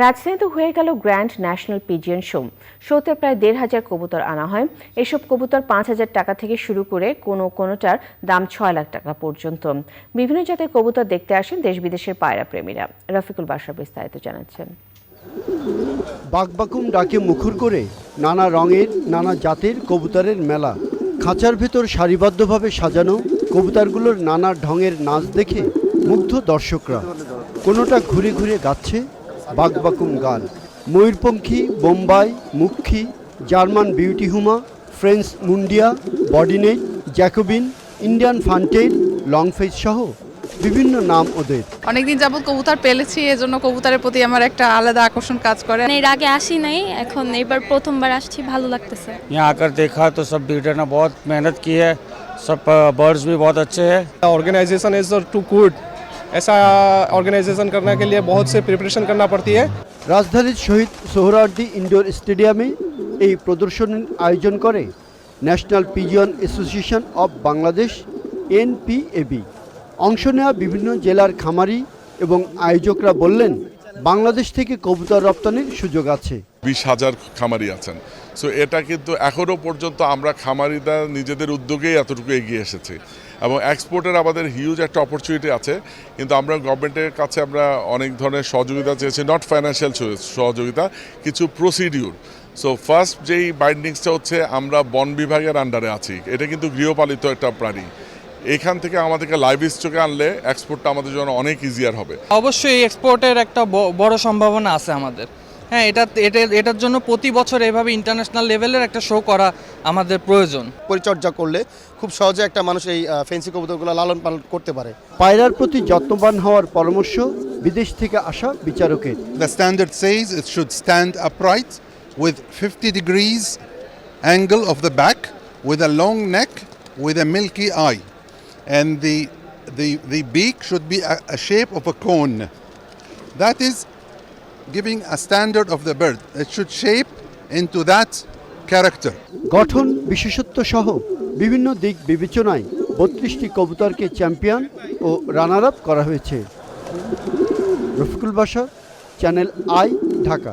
রাজধানীতে হয়ে গেল গ্র্যান্ড ন্যাশনাল পিজিয়ন শো। শোতে প্রায় ১,৫০০ কবুতর আনা হয়। এসব কবুতর ৫,০০০ টাকা থেকে শুরু করে কোনোটার দাম ৬ লাখ টাকা পর্যন্ত। বিভিন্ন জাতের কবুতর দেখতে আসেন দেশ বিদেশের পায়রা প্রেমীরা। রফিকুল বাশার বিস্তারিত জানাচ্ছেন। বাকবাকুম ডাকে মুখর করে নানা রঙের নানা জাতের কবুতরের মেলা। খাঁচার ভেতর সারিবদ্ধভাবে সাজানো কবুতরগুলোর নানা ঢঙের নাচ দেখে মুগ্ধ দর্শকরা। কোনোটা ঘুরে ঘুরে গাচ্ছে বাকবাকুম গান। ময়ূরপঙ্খী, বোম্বাই, মুখী, জার্মান বিউটি হুমা, ফ্রেঞ্চ মুন্ডিয়া, বডিনেট, জ্যাকোবিন, ইন্ডিয়ান ফান্টেইল, লংফেস সহ বিভিন্ন নাম ওদের। অনেকদিন যাবত কবুতর পেলেছি, এজন্য কবুতরের প্রতি আমার একটা আলাদা আকর্ষণ কাজ করে। এর আগে আসি নাই, এখন এবার প্রথমবার আসছি, ভালো লাগতেছে। यहाँ आकर देखा तो सब ब्रीडर ने बहुत मेहनत की है, सब बर्ड्स भी बहुत अच्छे हैं। Organisation is too good. ऐसा ऑर्गेनाइजेशन करने के लिए बहुत से प्रिपरेशन करना पड़ती है। রাজধানীর শহীদ সোহরাওয়ার্দী ইনডোর স্টেডিয়ামে এই প্রদর্শনীর আয়োজন করে national pigeon association of Bangladesh NPAB। অংশ নেওয়া বিভিন্ন জেলার খামারি এবং আয়োজকরা বললেন, বাংলাদেশ থেকে কবুতর রপ্তানির সুযোগ আছে। 20,000 খামারি আছেন। সো এটা কিন্তু এখনও পর্যন্ত আমরা খামারিরা নিজেদের উদ্যোগেই এতটুকু এগিয়ে এসেছি এবং এক্সপোর্টের আমাদের হিউজ একটা অপরচুনিটি আছে। কিন্তু আমরা গভর্নমেন্টের কাছে আমরা অনেক ধরনের সহযোগিতা চেয়েছি, নট ফাইন্যান্সিয়াল সহযোগিতা, কিছু প্রসিডিউর। সো ফার্স্ট যেই বাইন্ডিংসটা হচ্ছে, আমরা বন বিভাগের আন্ডারে আছি। এটা কিন্তু গৃহপালিত একটা প্রাণী। এখান থেকে আমাদেরকে লাইভ স্টকে আনলে এক্সপোর্টটা আমাদের জন্য অনেক ইজিয়ার হবে। অবশ্যই এক্সপোর্টের একটা বড় সম্ভাবনা আছে আমাদের। হ্যাঁ, এটার জন্য প্রতি বছর এভাবে ইন্টারন্যাশনাল লেভেলের একটা শো করা আমাদের প্রয়োজন। পরিচর্যা করলে খুব সহজে একটা মানুষ এই ফেন্সি কবুতরগুলো লালন পালন করতে পারে। পায়রার প্রতি যত্নবান হওয়ার পরামর্শ বিদেশ থেকে আসা বিচারকের। The standard says it should stand upright with 50 degrees angle of the back, with a long neck, with a milky eye, and the beak should be a shape of a cone. That is giving a standard of the bird. It should shape into that character. গঠন, বিশেষত্ব সহ বিভিন্ন দিক বিবেচনায় 32টি কবুতরকে champion ও runner up করা হয়েছে। Rafiqul Bashar, channel I, Dhaka.